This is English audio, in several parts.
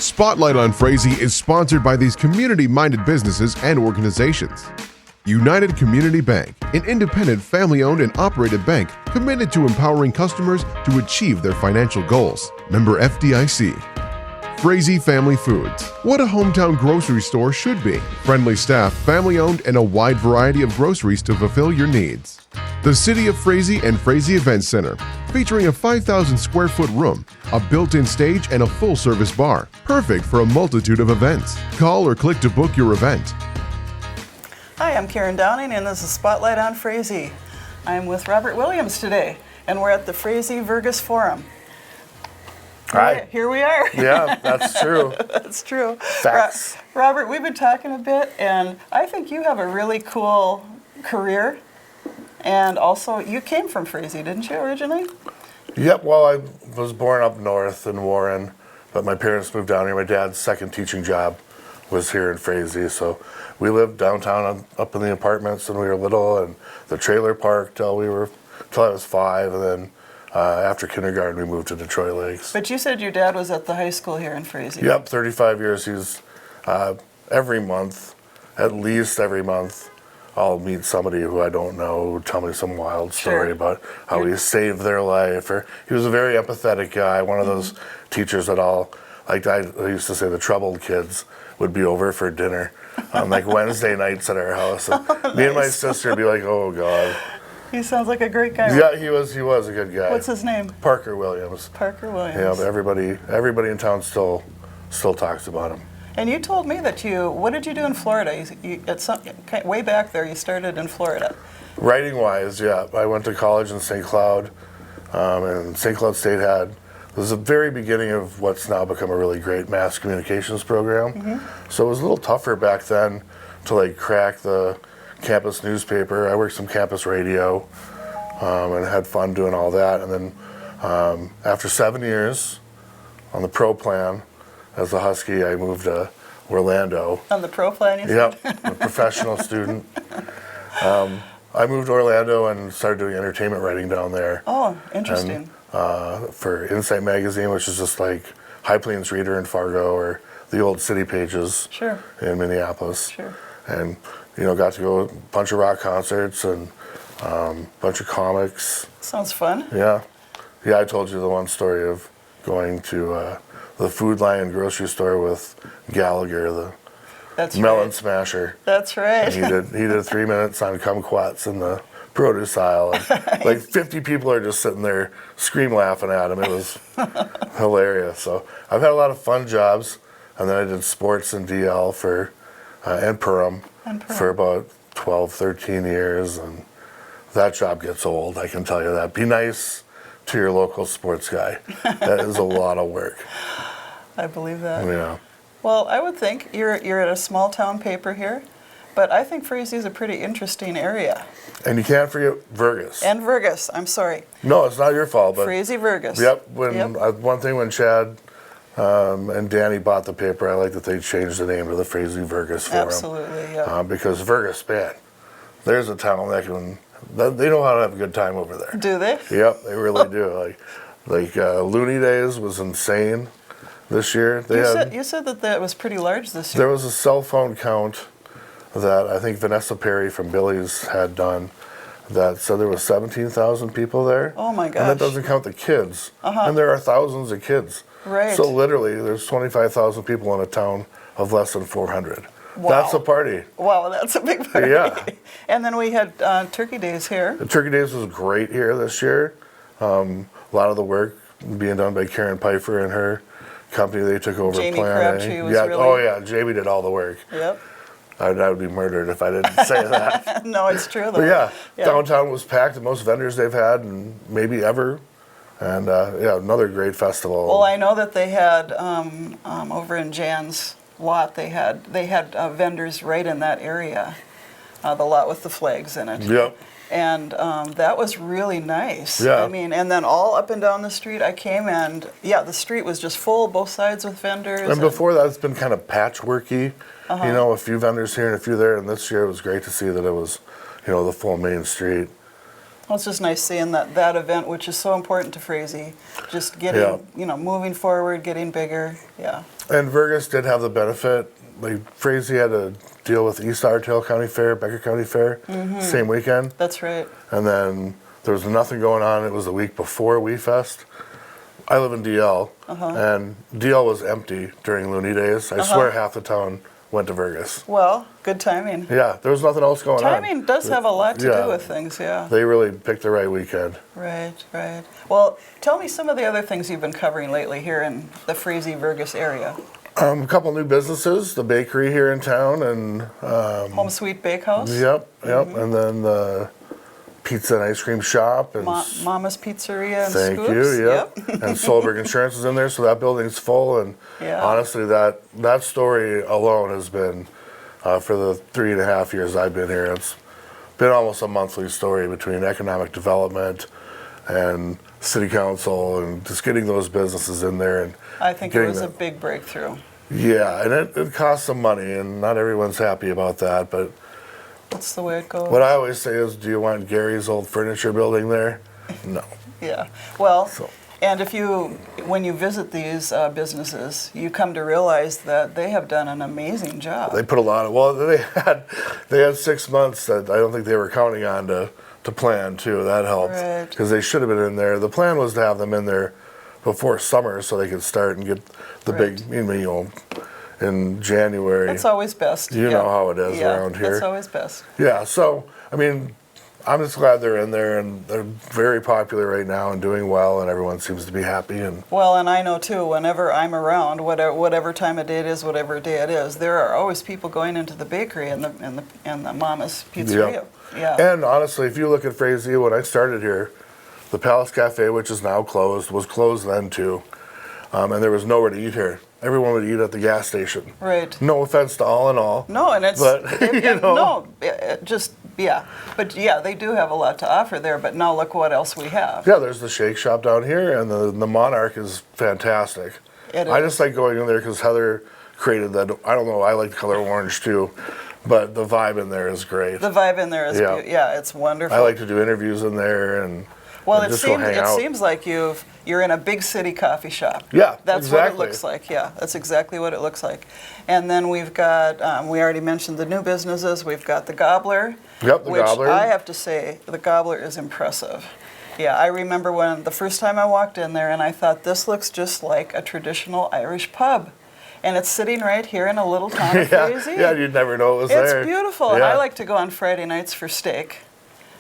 Spotlight on Frazee is sponsored by these community-minded businesses and organizations. United Community Bank, an independent, family-owned and operated bank committed to empowering customers to achieve their financial goals. Member FDIC. Frazee Family Foods, what a hometown grocery store should be. Friendly staff, family-owned, and a wide variety of groceries to fulfill your needs. The City of Frazee and Frazee Event Center, featuring a 5,000 square foot room, a built-in stage, and a full-service bar, perfect for a multitude of events. Call or click to book your event. Hi, I'm Karen Downing, and this is Spotlight on Frazee. I'm with Robert Williams today, and we're at the Frazee Vergas Forum. Hi. Here we are. Yeah, that's true. That's true. Facts. Robert, we've been talking a bit, and I think you have a really cool career. And also, you came from Frazee, didn't you, originally? Yep, well, I was born up north in Warren, but my parents moved down here. My dad's second teaching job was here in Frazee, so we lived downtown up in the apartments when we were little, and the trailer park till I was 5, and then after kindergarten, we moved to Detroit Lakes. But you said your dad was at the high school here in Frazee. Yep, 35 years. He's every month, at least every month, I'll meet somebody who I don't know, who tell me some wild story about how he saved their life. Or he was a very empathetic guy, one of those teachers that I used to say the troubled kids would be over for dinner on like Wednesday nights at our house. And me and my sister would be like, oh God. He sounds like a great guy. Yeah, he was a good guy. What's his name? Parker Williams. Parker Williams. Yeah, but everybody in town still talks about him. And you told me that what did you do in Florida? Way back there, you started in Florida. Writing-wise, yeah. I went to college in St. Cloud, and St. Cloud State was the very beginning of what's now become a really great mass communications program. Mm-hmm. So it was a little tougher back then to like crack the campus newspaper. I worked some campus radio and had fun doing all that. And then after 7 years on the pro plan as a Husky, I moved to Orlando. On the pro plan, you said? Yep, a professional student. I moved to Orlando and started doing entertainment writing down there. Oh, interesting. And, for Insight Magazine, which is just like High Plains Reader in Fargo or the old City Pages in Minneapolis. Sure. And got to go to a bunch of rock concerts and a bunch of comics. Sounds fun. Yeah. Yeah, I told you the one story of going to the Food Lion grocery store with Gallagher, the melon smasher. That's right. And he did 3 minutes on kumquats in the produce aisle. And like 50 people are just sitting there scream laughing at him. It was hilarious. So I've had a lot of fun jobs. And then I did sports and DL and Purim for about 12, 13 years. And that job gets old, I can tell you that. Be nice to your local sports guy. That is a lot of work. I believe that. Yeah. Well, I would think you're at a small town paper here, but I think Frazee is a pretty interesting area. And you can't forget Vergas. And Vergas, I'm sorry. No, it's not your fault. But Frazee Vergas. Yep. One thing when Chad and Danny bought the paper, I like that they changed the name to the Frazee Vergas Forum. Absolutely, yeah. Because Vergas, man, there's a town they know how to have a good time over there. Do they? Yep, they really do. Like Looney Days was insane this year. You said that was pretty large this year. There was a cell phone count that I think Vanessa Perry from Billy's had done that said there was 17,000 people there. Oh my gosh. And that doesn't count the kids. And there are thousands of kids. Right. So literally there's 25,000 people in a town of less than 400. Wow. That's a party. Wow, that's a big party. Yeah. And then we had Turkey Days here. The Turkey Days was great here this year. A lot of the work being done by Karen Pfeiffer and her company. They took over Jamie planning. Crabtree was really... Oh yeah, Jamie did all the work. Yep. I would be murdered if I didn't say that. No, it's true though. But yeah, downtown was packed. The most vendors they've had and maybe ever. And another great festival. Well, I know that they had over in Jan's lot. They had vendors right in that area, the lot with the flags in it. Yep. And that was really nice. Yeah. I mean, and then all up and down the street I came, and the street was just full, both sides with vendors. And before that, it's been kind of patchworky. A few vendors here and a few there. And this year it was great to see that it was, the full main street. Well, it's just nice seeing that event, which is so important to Frazee, just getting, moving forward, getting bigger. Yeah. And Vergas did have the benefit. Like Frazee had to deal with East Ottawa County Fair, Becker County Fair, same weekend. That's right. And then there was nothing going on. It was the week before Wee Fest. I live in DL, and DL was empty during Looney Days. I swear half the town went to Vergas. Well, good timing. Yeah, there was nothing else going on. Timing does have a lot to do with things, yeah. They really picked the right weekend. Right, right. Well, tell me some of the other things you've been covering lately here in the Frazee Vergas area. A couple new businesses, the bakery here in town, and Home Sweet Bakehouse. Yep, and then the pizza and ice cream shop. And Mama's Pizzeria and thank Scoops. you, yep. And Solberg Insurance is in there, so that building's full. And honestly, that story alone has been, for the 3.5 years I've been here, it's been almost a monthly story between economic development and city council and just getting those businesses in there. And I think it was a big breakthrough. Yeah, and it costs some money, and not everyone's happy about that, but that's the way it goes. What I always say is, do you want Gary's old furniture building there? No. Yeah. Well, and when you visit these businesses, you come to realize that they have done an amazing job. They put a lot of, they had 6 months that I don't think they were counting on to plan too. That helped. Because they should have been in there. The plan was to have them in there before summer so they could start and get the big, in January. It's always best. You know how it is around here. It's always best. Yeah, so, I mean, I'm just glad they're in there, and they're very popular right now and doing well, and everyone seems to be happy. Well, and I know too, whenever I'm around, whatever time of day it is, whatever day it is, there are always people going into the bakery and the Mama's Pizzeria. Yep. Yeah. And honestly, if you look at Frazee, when I started here, the Palace Cafe, which is now closed, was closed then too, and there was nowhere to eat here. Everyone would eat at the gas station. Right. No offense to all in all. No, and it's but, but they do have a lot to offer there. But now look what else we have. Yeah, there's the Shake Shop down here, and the Monarch is fantastic. I just like going in there because Heather created that. I don't know. I like the color orange too, but the vibe in there is great. The vibe in there is it's wonderful. I like to do interviews in there and. Well, it seems like you're in a big city coffee shop. Yeah, that's what it looks like. Yeah, that's exactly what it looks like. And then we've got we already mentioned the new businesses. We've got the Gobbler. Yep, the Gobbler. Which I have to say, the Gobbler is impressive. Yeah, I remember when the first time I walked in there, and I thought this looks just like a traditional Irish pub. And it's sitting right here in a little town of Frazee. Yeah, you'd never know it was there. It's beautiful, and I like to go on Friday nights for steak.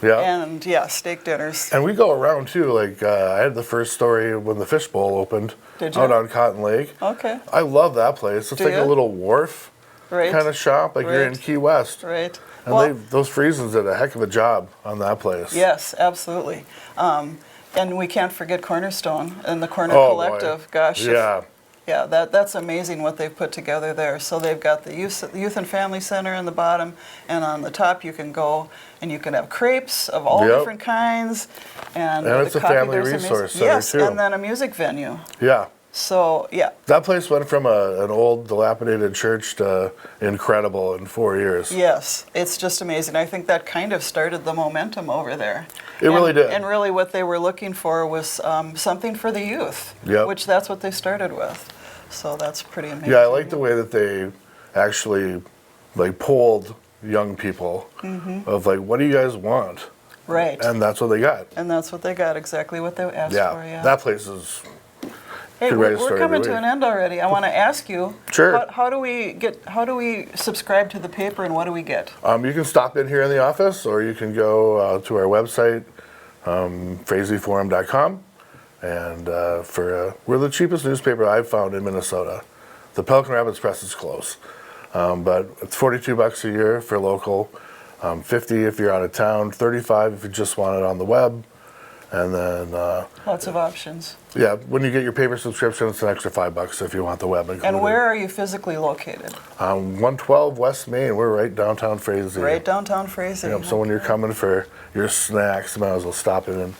Yeah. And steak dinners. And we go around too. Like I had the first story when the Fishbowl opened out on Cotton Lake. Okay. I love that place. It's like a little wharf kind of shop, like you're in Key West. Right. And those Friesens did a heck of a job on that place. Yes, absolutely. And we can't forget Cornerstone and the Corner Collective. Boy. Gosh. Yeah. Yeah, that's amazing what they've put together there. So they've got the Youth and Family Center in the bottom, and on the top you can go and you can have crepes of all different kinds. And it's a family resource center too. And then a music venue. Yeah. So, that place went from an old dilapidated church to incredible in 4 years. Yes, it's just amazing. I think that kind of started the momentum over there. It really did. And really what they were looking for was something for the youth, which that's what they started with. So that's pretty amazing. Yeah, I like the way that they actually polled young people of what do you guys want? Right. And that's what they got. And that's what they got, exactly what they asked for, yeah. That place is... Hey, we're coming to an end already. I want to ask you, how do we subscribe to the paper, and what do we get? You can stop in here in the office, or you can go to our website, FrazeeForum.com, and we're the cheapest newspaper I've found in Minnesota. The Pelican Rapids Press is close, but it's $42 a year for local, $50 if you're out of town, $35 if you just want it on the web. And then lots of options. Yeah, when you get your paper subscription, it's an extra $5 if you want the web included. And where are you physically located? 112 West Main. We're right downtown Frazee. Right downtown Frazee. Yep, so when you're coming for your snacks, you might as well stop in and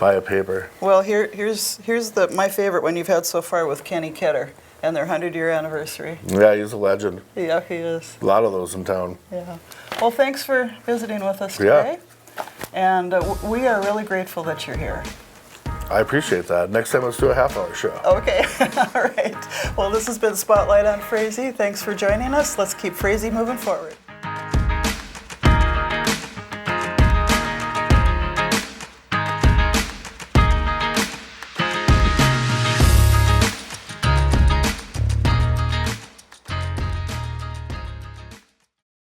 buy a paper. Well, here's my favorite one you've had so far with Kenny Ketter and their 100-year anniversary. Yeah, he's a legend. Yeah, he is. A lot of those in town. Yeah. Well, thanks for visiting with us today. And we are really grateful that you're here. I appreciate that. Next time, let's do a half-hour show. Okay, all right. Well, this has been Spotlight on Frazee. Thanks for joining us. Let's keep Frazee moving forward.